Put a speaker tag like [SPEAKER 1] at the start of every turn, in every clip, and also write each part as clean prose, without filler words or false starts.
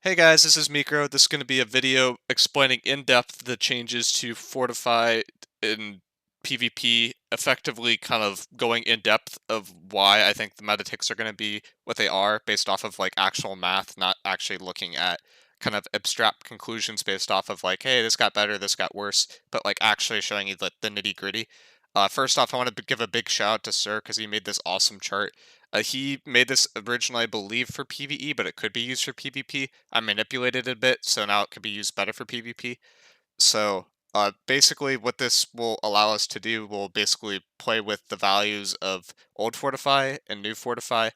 [SPEAKER 1] Hey guys, this is Mikro. This is going to be a video explaining in depth the changes to Fortify in PvP, effectively kind of going in depth of why I think the meta ticks are going to be what they are based off of like actual math, not actually looking at kind of abstract conclusions based off of like, hey, this got better, this got worse, but like actually showing you the nitty gritty. First off, I want to give a big shout out to Sir because he made this awesome chart. He made this originally, I believe, for PvE, but it could be used for PvP. I manipulated it a bit, so now it could be used better for PvP. So basically what this will allow us to do will basically play with the values of old fortify and new fortify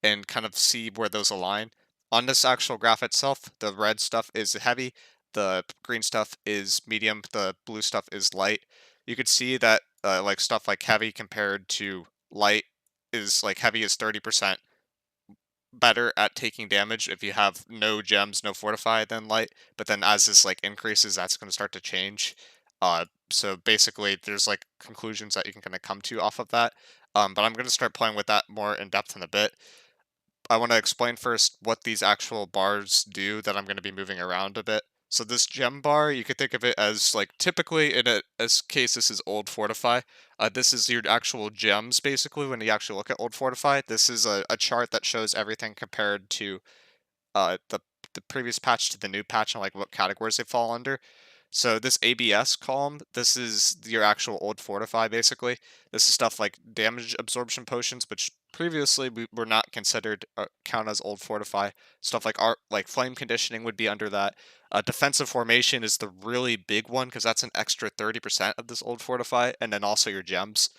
[SPEAKER 1] and kind of see where those align. On this actual graph itself, the red stuff is heavy, the green stuff is medium, the blue stuff is light. You could see that like stuff like heavy compared to light is like heavy is 30% better at taking damage if you have no gems, no fortify than light. But then as this like increases, that's going to start to change. So basically, there's like conclusions that you can kind of come to off of that. But I'm going to start playing with that more in depth in a bit. I want to explain first what these actual bars do that I'm going to be moving around a bit. So this gem bar, you could think of it as like typically in a case this is old fortify. This is your actual gems basically when you actually look at old fortify. This is a chart that shows everything compared to the previous patch to the new patch and like what categories they fall under. So this ABS column, this is your actual old fortify basically. This is stuff like damage absorption potions, which previously we were not considered count as old fortify. Stuff like art, like flame conditioning would be under that. Defensive formation is the really big one because that's an extra 30% of this old fortify, and then also your gems.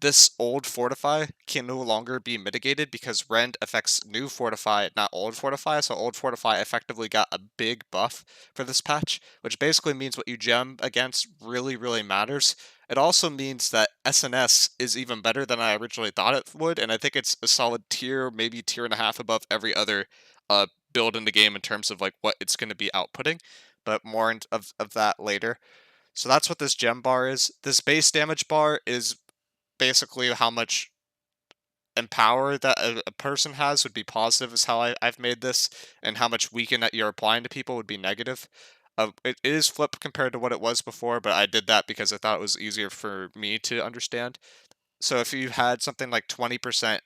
[SPEAKER 1] This old fortify can no longer be mitigated because rend affects new fortify, not old fortify. So old fortify effectively got a big buff for this patch, which basically means what you gem against really matters. It also means that SNS is even better than I originally thought it would, and I think it's a solid tier, maybe tier and a half above every other build in the game in terms of like what it's going to be outputting. But more of that later. So that's what this gem bar is. This base damage bar is basically how much empower that a person has would be positive is how I've made this, and how much weaken that you're applying to people would be negative. It is flipped compared to what it was before, but I did that because I thought it was easier for me to understand. So if you had something like 20%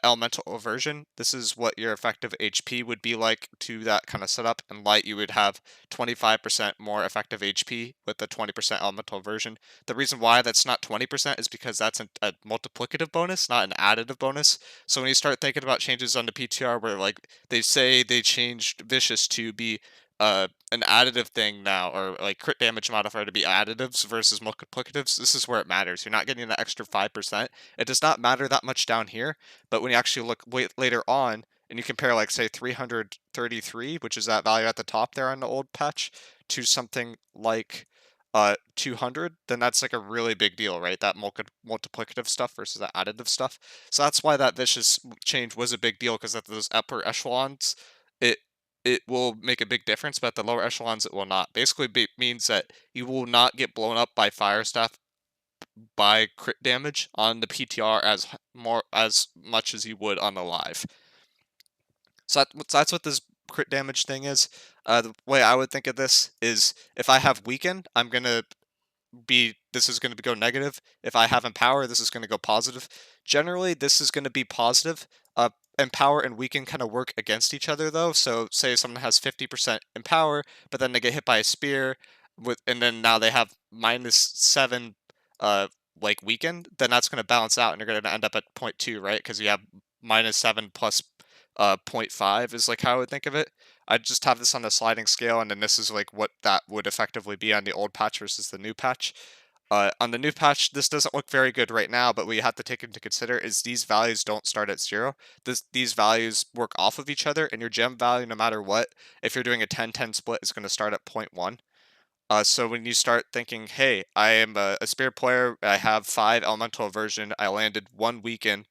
[SPEAKER 1] elemental aversion, this is what your effective HP would be like to that kind of setup. And light, you would have 25% more effective HP with the 20% elemental aversion. The reason why that's not 20% is because that's a multiplicative bonus, not an additive bonus. So when you start thinking about changes on the PTR where like they say they changed vicious to be an additive thing now, or like crit damage modifier to be additives versus multiplicatives, this is where it matters. You're not getting that extra 5%. It does not matter that much down here, but when you actually look later on and you compare, like, say, 333, which is that value at the top there on the old patch, to something like 200, then that's like a really big deal, right? That multiplicative stuff versus that additive stuff. So that's why that vicious change was a big deal, because at those upper echelons, it it will make a big difference, but at the lower echelons it will not. Basically, means that you will not get blown up by fire staff by crit damage on the PTR as much as you would on the live. So that's what this crit damage thing is. The way I would think of this is if I have weaken, this is going to go negative. If I have empower, this is going to go positive. Generally, this is going to be positive. Empower and weaken kind of work against each other though. So say someone has 50% empower, but then they get hit by a spear and then now they have -7 uh like weaken, then that's going to balance out and you're going to end up at 0.2, right? Because you have -7 plus 0.5 is like how I would think of it. I just have this on a sliding scale, and then this is like what that would effectively be on the old patch versus the new patch. On the new patch, this doesn't look very good right now, but what you have to take into consider is these values don't start at 0. These values work off of each other, and your gem value, no matter what, if you're doing a 10-10 split, is going to start at 0.1. So when you start thinking, hey, I am a spear player, I have 5 elemental aversion, I landed 1 weaken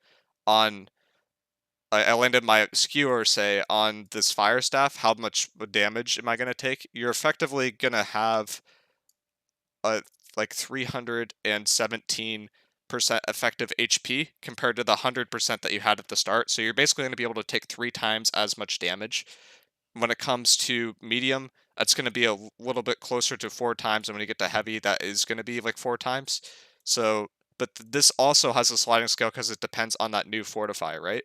[SPEAKER 1] on I landed my skewer, say, on this fire staff, how much damage am I going to take? You're effectively going to have like 317% effective HP compared to the 100% that you had at the start. So you're basically going to be able to take 3 times as much damage. when it comes to medium, that's going to be a little bit closer to 4 times. And when you get to heavy, that is going to be like 4 times. So, but this also has a sliding scale because it depends on that new fortify, right?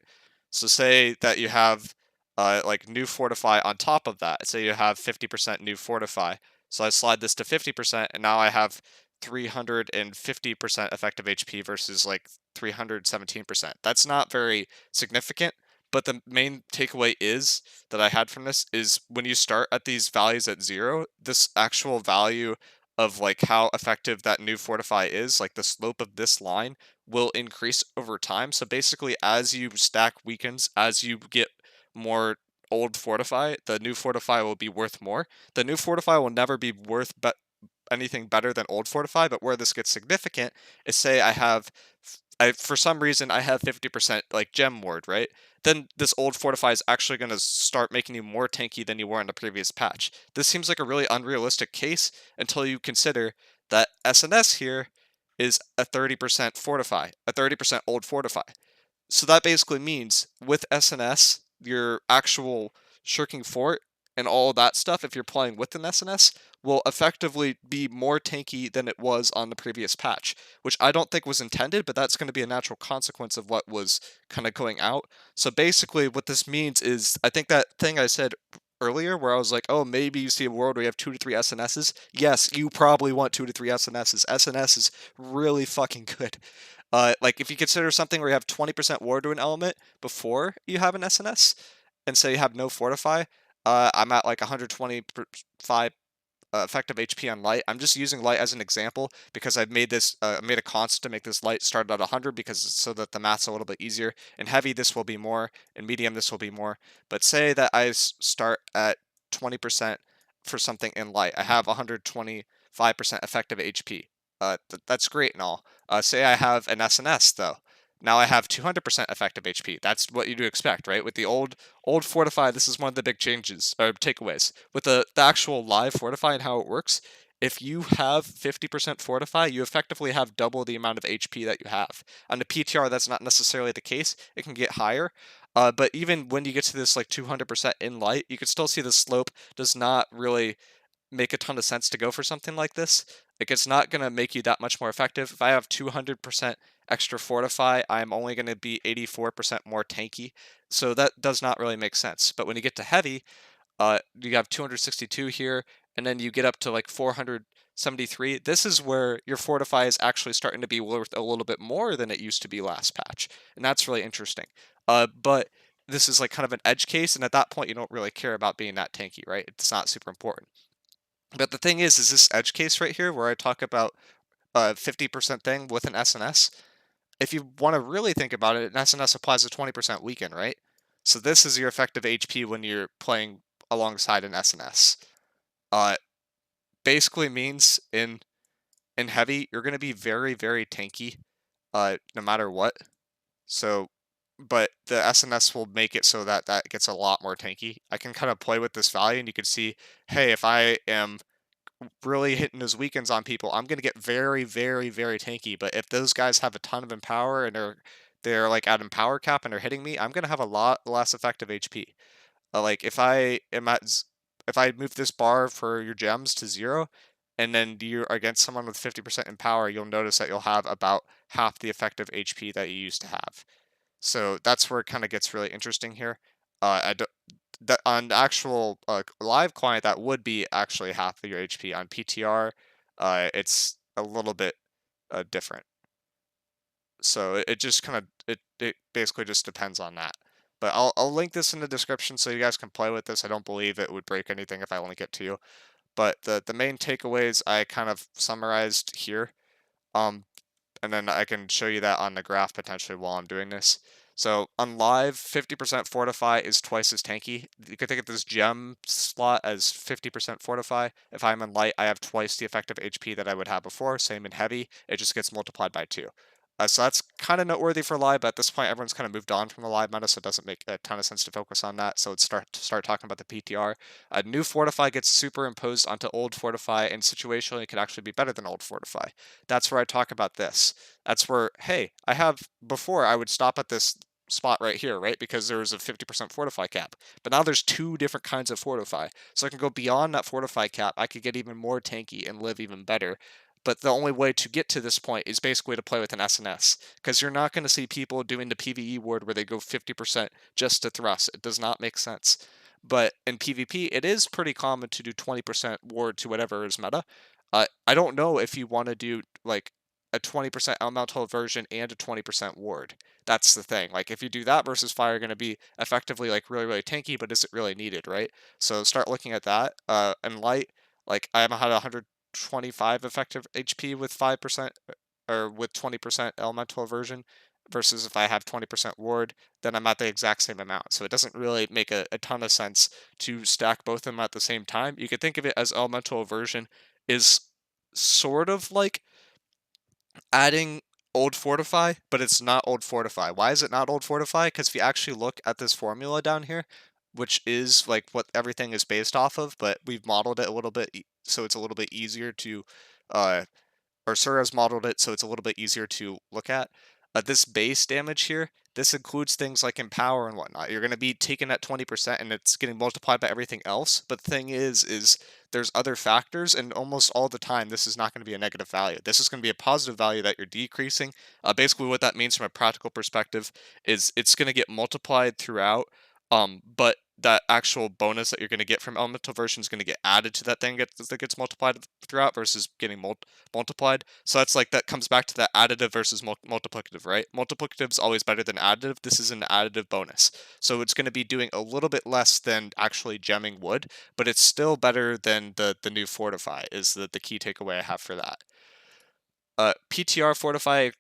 [SPEAKER 1] So say that you have like new fortify on top of that. Say you have 50% new fortify. So I slide this to 50%, and now I have 350% effective HP versus like 317%. That's not very significant, but the main takeaway is that I had from this is when you start at these values at 0, this actual value of like how effective that new fortify is, like the slope of this line, will increase over time. So basically, as you stack weakens, as you get more old fortify, the new fortify will be worth more. The new fortify will never be worth anything better than old fortify, but where this gets significant is say I have for some reason I have 50% like gem ward, right? Then this old fortify is actually going to start making you more tanky than you were in the previous patch. This seems like a really unrealistic case until you consider that SNS here is a 30% fortify, a 30% old fortify. So that basically means with SNS, your actual shirking fort and all of that stuff, if you're playing with an SNS, will effectively be more tanky than it was on the previous patch, which I don't think was intended, but that's going to be a natural consequence of what was kind of going out. So basically, what this means is I think that thing I said earlier where I was like, oh, maybe you see a world where you have 2 to 3 SNSs. Yes, you probably want 2 to 3 SNSs. SNS is really fucking good. Like if you consider something where you have 20% ward to an element before you have an SNS, and say you have no fortify, I'm at like 125 effective HP on light. I'm just using light as an example because I've made this made a constant to make this light start at 100 because so that the math's a little bit easier. In heavy, this will be more. In medium, this will be more. But say that I start at 20% for something in light. I have 125% effective HP. That's great and all. Say I have an SNS though. Now I have 200% effective HP. That's what you'd expect, right? With the old fortify, this is one of the big changes or takeaways. With the actual live fortify and how it works, if you have 50% fortify, you effectively have double the amount of HP that you have. On the PTR, that's not necessarily the case. It can get higher. But even when you get to this like 200% in light, you can still see the slope does not really make a ton of sense to go for something like this. Like it's not going to make you that much more effective. If I have 200% extra fortify, I'm only going to be 84% more tanky. So that does not really make sense. But when you get to heavy, you have 262 here, and then you get up to like 473. This is where your fortify is actually starting to be worth a little bit more than it used to be last patch. And that's really interesting. But this is like kind of an edge case, and at that point, you don't really care about being that tanky, right? It's not super important. But the thing is this edge case right here where I talk about a 50% thing with an SNS, if you want to really think about it, an SNS applies a 20% weaken, right? So this is your effective HP when you're playing alongside an SNS. Uh, basically means in heavy, you're going to be very, very tanky, no matter what. So, but the SNS will make it so that that gets a lot more tanky. I can kind of play with this value, and you can see, hey, if I am really hitting those weekends on people, I'm gonna get very, very, very tanky. But if those guys have a ton of empower and they're like at empower cap and they're hitting me, I'm gonna have a lot less effective HP. Like if I am if I move this bar for your gems to 0, and then you're against someone with 50% empower, you'll notice that you'll have about half the effective HP that you used to have. So that's where it kind of gets really interesting here. I don't, that on the actual live client, that would be actually half of your HP. On PTR, it's a little bit different. So it just kind of it basically just depends on that. But I'll link this in the description so you guys can play with this. I don't believe it would break anything if I link it to you. But the main takeaways I kind of summarized here. Um, and then I can show you that on the graph potentially while I'm doing this. So on live, 50% fortify is twice as tanky. You could think of this gem slot as 50% fortify. If I'm in light, I have twice the effective HP that I would have before. Same in heavy, it just gets multiplied by 2. So that's kind of noteworthy for live, but at this point, everyone's kind of moved on from the live meta, so it doesn't make a ton of sense to focus on that. So let's start talking about the PTR. A new fortify gets superimposed onto old fortify, and situationally, it could actually be better than old fortify. That's where I talk about this. That's where, hey, I have before I would stop at this spot right here, right? Because there was a 50% fortify cap. But now there's two different kinds of fortify. So I can go beyond that fortify cap. I could get even more tanky and live even better. But the only way to get to this point is basically to play with an SNS, because you're not going to see people doing the PvE ward where they go 50% just to thrust. It does not make sense. But in PvP, it is pretty common to do 20% ward to whatever is meta. I don't know if you want to do like a 20% elemental aversion and a 20% ward. That's the thing. Like if you do that versus fire, you're going to be effectively like really, really tanky, but is it really needed, right? So start looking at that. And light, like I had 125 effective HP with 5% or with 20% elemental aversion versus if I have 20% ward, then I'm at the exact same amount. So it doesn't really make a ton of sense to stack both of them at the same time. You could think of it as elemental aversion is sort of like adding old fortify, but it's not old fortify. Why is it not old fortify? Because if you actually look at this formula down here, which is like what everything is based off of, but we've modeled it a little bit so it's a little bit easier to uh, or Sura's modeled it so it's a little bit easier to look at. This base damage here, this includes things like Empower and whatnot. You're going to be taking that 20% and it's getting multiplied by everything else. But the thing is there's other factors, and almost all the time this is not going to be a negative value. This is going to be a positive value that you're decreasing. Basically what that means from a practical perspective is it's going to get multiplied throughout, but that actual bonus that you're going to get from elemental version is going to get added to that thing that gets multiplied throughout versus getting multiplied. So that's like that comes back to that additive versus multiplicative, right? Multiplicative is always better than additive. This is an additive bonus. So it's going to be doing a little bit less than actually gemming would, but it's still better than the new fortify is the key takeaway I have for that. PTR fortify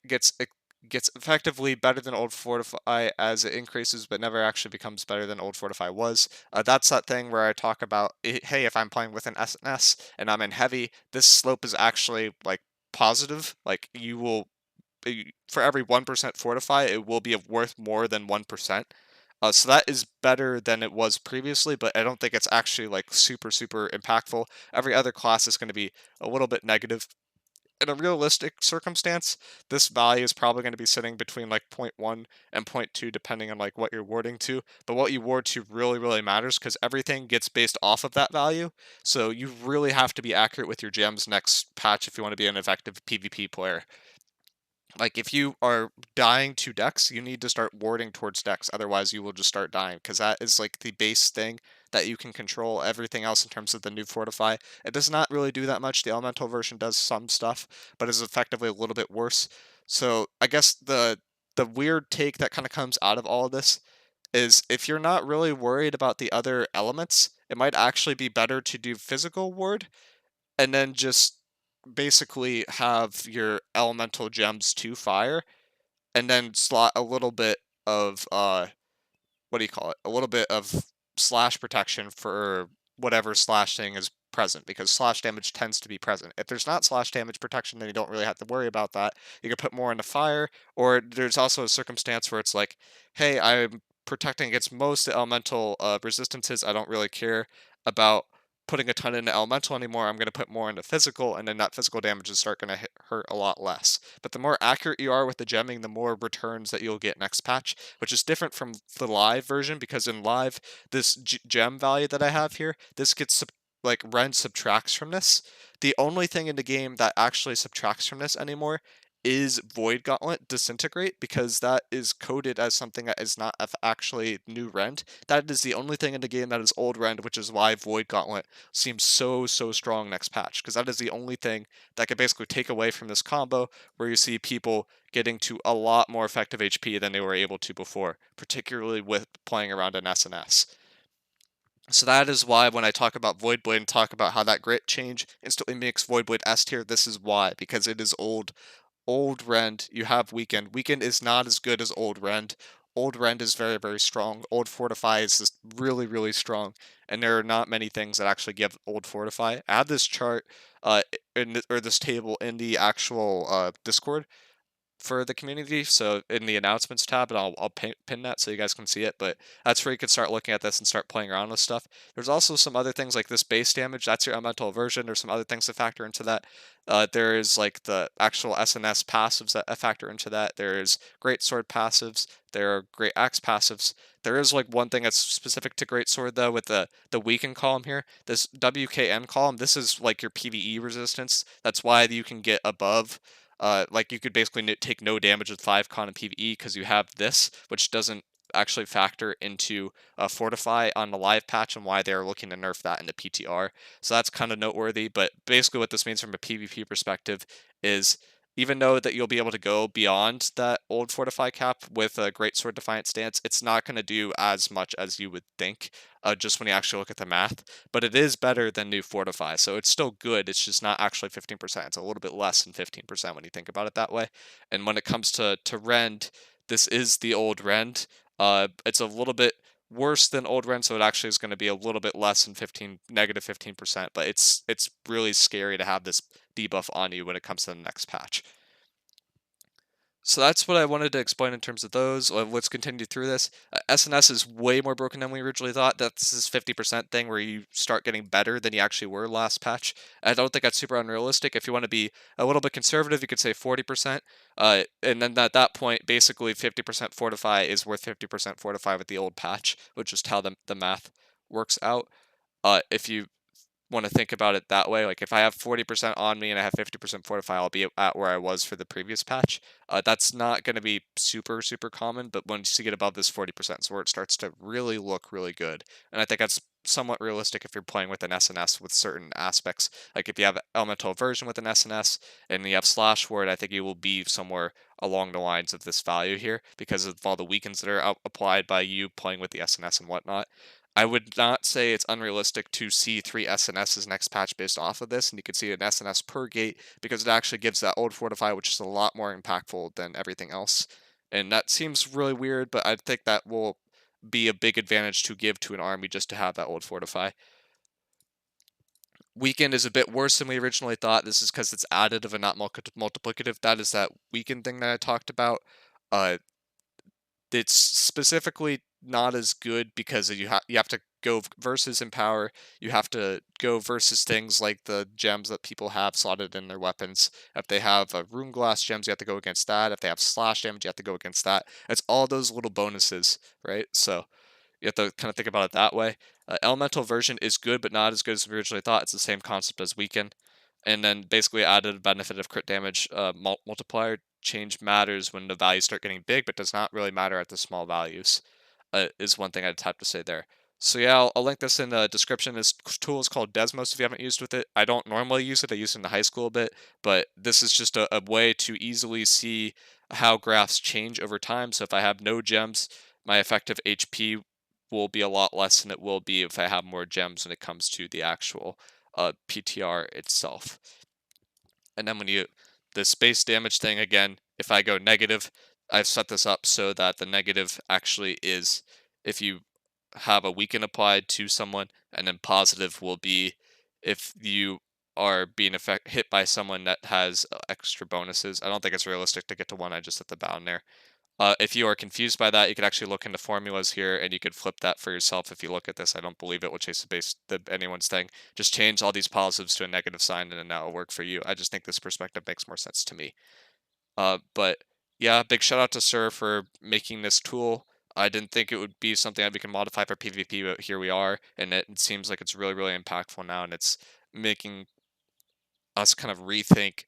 [SPEAKER 1] gets effectively better than old fortify as it increases, but never actually becomes better than old fortify was. That's that thing where I talk about, hey, if I'm playing with an SNS and I'm in heavy, this slope is actually like positive. Like you will, for every 1% fortify, it will be worth more than 1%. So that is better than it was previously, but I don't think it's actually like super, super impactful. Every other class is going to be a little bit negative. In a realistic circumstance, this value is probably going to be sitting between like 0.1 and 0.2 depending on like what you're warding to. But what you ward to really, really matters because everything gets based off of that value. So you really have to be accurate with your gems next patch if you want to be an effective PvP player. Like if you are dying to decks, you need to start warding towards decks. Otherwise, you will just start dying because that is like the base thing that you can control. Everything else in terms of the new fortify, it does not really do that much. The elemental version does some stuff, but is effectively a little bit worse. So I guess the weird take that kind of comes out of all of this is if you're not really worried about the other elements, it might actually be better to do physical ward and then just basically have your elemental gems to fire and then slot a little bit of what do you call it? A little bit of slash protection for whatever slash thing is present because slash damage tends to be present. If there's not slash damage protection, then you don't really have to worry about that. You can put more into fire, or there's also a circumstance where it's like, hey, I'm protecting against most elemental resistances. I don't really care about putting a ton into elemental anymore. I'm going to put more into physical, and then that physical damage is start going to hurt a lot less. But the more accurate you are with the gemming, the more returns that you'll get next patch, which is different from the live version because in live, this gem value that I have here, this gets like Ren subtracts from this. The only thing in the game that actually subtracts from this anymore is Void Gauntlet Disintegrate because that is coded as something that is not actually new rend. That is the only thing in the game that is old rend, which is why Void Gauntlet seems so strong next patch because that is the only thing that could basically take away from this combo where you see people getting to a lot more effective HP than they were able to before, particularly with playing around an SNS. So that is why when I talk about Voidblade and talk about how that grit change instantly makes Voidblade S tier, this is why, because it is old rend. You have weakened. Weakened is not as good as old rend. Old rend is very strong. Old fortify is just really strong, and there are not many things that actually give old fortify. I have this chart or this table in the actual Discord. for the community. So in the announcements tab, and I'll pin that so you guys can see it. But that's where you can start looking at this and start playing around with stuff. There's also some other things like this base damage. That's your elemental aversion. There's some other things that factor into that. There is like the actual SNS passives that factor into that. There is great sword passives. There are great axe passives. There is like one thing that's specific to great sword though with the weaken column here. This WKN column. This is like your PVE resistance. That's why you can get above like you could basically take no damage with 5 con and PvE because you have this, which doesn't actually factor into fortify on the live patch and why they're looking to nerf that in the PTR. So that's kind of noteworthy. But basically, what this means from a PvP perspective is even though that you'll be able to go beyond that old fortify cap with a great sword defiant stance, it's not going to do as much as you would think just when you actually look at the math. But it is better than new fortify, so it's still good. It's just not actually 15%. It's a little bit less than 15% when you think about it that way. And when it comes to rend, this is the old rend. It's a little bit worse than old rend, so it actually is going to be a little bit less than negative 15%. But it's really scary to have this debuff on you when it comes to the next patch. So that's what I wanted to explain in terms of those. Let's continue through this. SNS is way more broken than we originally thought. That's this 50% thing where you start getting better than you actually were last patch. I don't think that's super unrealistic. If you want to be a little bit conservative, you could say 40%. And then at that point, basically 50% fortify is worth 50% fortify with the old patch, which is how the math works out. If you want to think about it that way. Like if I have 40% on me and I have 50% fortify, I'll be at where I was for the previous patch. That's not going to be super, super common, but once you get above this 40%, is where it starts to really look really good. And I think that's somewhat realistic if you're playing with an SNS with certain aspects. Like if you have elemental aversion with an SNS and you have slash ward, I think you will be somewhere along the lines of this value here because of all the weakens that are applied by you playing with the SNS and whatnot. I would not say it's unrealistic to see 3 SNSs next patch based off of this, and you could see an SNS per gate because it actually gives that old fortify, which is a lot more impactful than everything else. And that seems really weird, but I think that will be a big advantage to give to an army just to have that old fortify. Weakened is a bit worse than we originally thought. This is because it's additive and not multiplicative. That is that weakened thing that I talked about. Uh, it's specifically not as good because you have to go versus empower. You have to go versus things like the gems that people have slotted in their weapons. If they have rune glass gems, you have to go against that. If they have slash damage, you have to go against that. It's all those little bonuses, right? So you have to kind of think about it that way. Elemental version is good, but not as good as we originally thought. It's the same concept as weaken. And then basically added benefit of crit damage multiplier change matters when the values start getting big, but does not really matter at the small values, is one thing I'd have to say there. So yeah, I'll link this in the description. This tool is called Desmos if you haven't used with it. I don't normally use it. I use it in the high school a bit, but this is just a way to easily see how graphs change over time. So if I have no gems, my effective HP will be a lot less than it will be if I have more gems when it comes to the actual PTR itself. And then when you, the space damage thing, again, if I go negative, I've set this up so that the negative actually is if you have a weaken applied to someone, and then positive will be if you are being hit by someone that has extra bonuses. I don't think it's realistic to get to one. I just set the bound there. If you are confused by that, you could actually look into formulas here and you could flip that for yourself. If you look at this, I don't believe it will change anyone's thing. Just change all these positives to a negative sign and then that will work for you. I just think this perspective makes more sense to me. But yeah, big shout out to Sir for making this tool. I didn't think it would be something that we can modify for PvP, but here we are, and it seems like it's really, really impactful now, and it's making us kind of rethink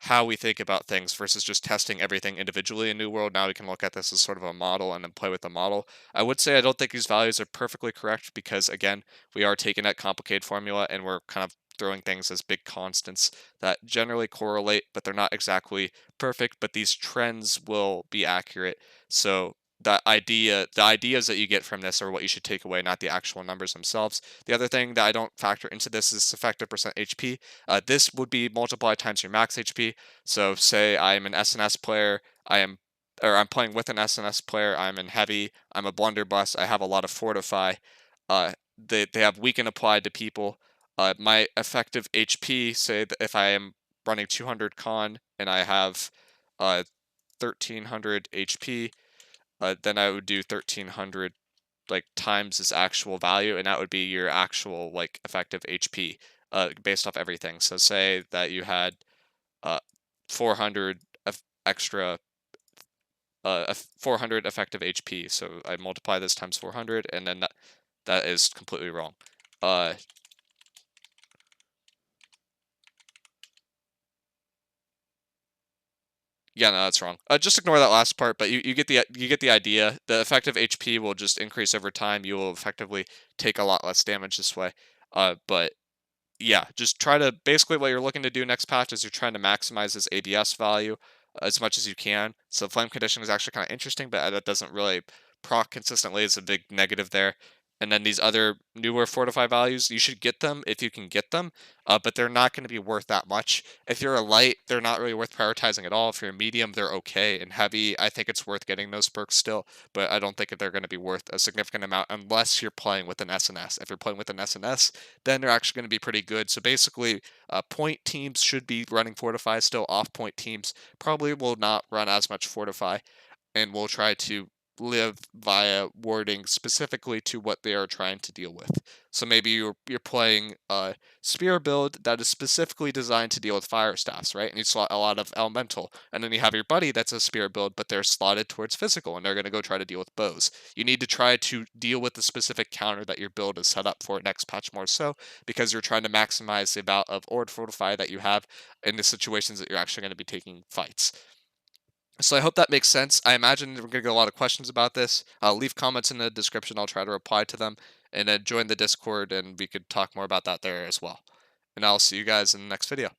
[SPEAKER 1] how we think about things versus just testing everything individually in New World. Now we can look at this as sort of a model and then play with the model. I would say I don't think these values are perfectly correct because, again, we are taking that complicated formula and we're kind of throwing things as big constants that generally correlate, but they're not exactly perfect, but these trends will be accurate. So the ideas that you get from this are what you should take away, not the actual numbers themselves. The other thing that I don't factor into this is effective percent HP. This would be multiplied times your max HP. So say I'm an SNS player, I'm playing with an SNS player, I'm in heavy, I'm a blunderbuss, I have a lot of fortify. They have weaken applied to people. My effective HP, say that if I am running 200 con and I have 1300 HP, then I would do 1300 like times its actual value, and that would be your actual like effective HP based off everything. So say that you had 400 extra 400 effective HP. So I multiply this times 400, and then that is completely wrong. Yeah, no, that's wrong. Just ignore that last part, but you get the idea. The effective HP will just increase over time. You will effectively take a lot less damage this way. But yeah, just try to basically what you're looking to do next patch is you're trying to maximize this ABS value as much as you can. So flame conditioning is actually kind of interesting, but that doesn't really proc consistently. It's a big negative there. And then these other newer fortify values, you should get them if you can get them, but they're not going to be worth that much. If you're a light, they're not really worth prioritizing at all. If you're a medium, they're okay. And heavy, I think it's worth getting those perks still, but I don't think that they're going to be worth a significant amount unless you're playing with an SNS. If you're playing with an SNS, then they're actually going to be pretty good. So basically, point teams should be running fortify still. Off point teams probably will not run as much fortify, and will try to live via wording specifically to what they are trying to deal with. So maybe you're playing a spear build that is specifically designed to deal with fire staffs, right? And you slot a lot of elemental, and then you have your buddy that's a spear build, but they're slotted towards physical, and they're going to go try to deal with bows. You need to try to deal with the specific counter that your build is set up for next patch more so, because you're trying to maximize the amount of Ord Fortify that you have in the situations that you're actually going to be taking fights. So I hope that makes sense. I imagine we're going to get a lot of questions about this. Leave comments in the description. I'll try to reply to them. And then join the Discord, and we could talk more about that there as well. And I'll see you guys in the next video.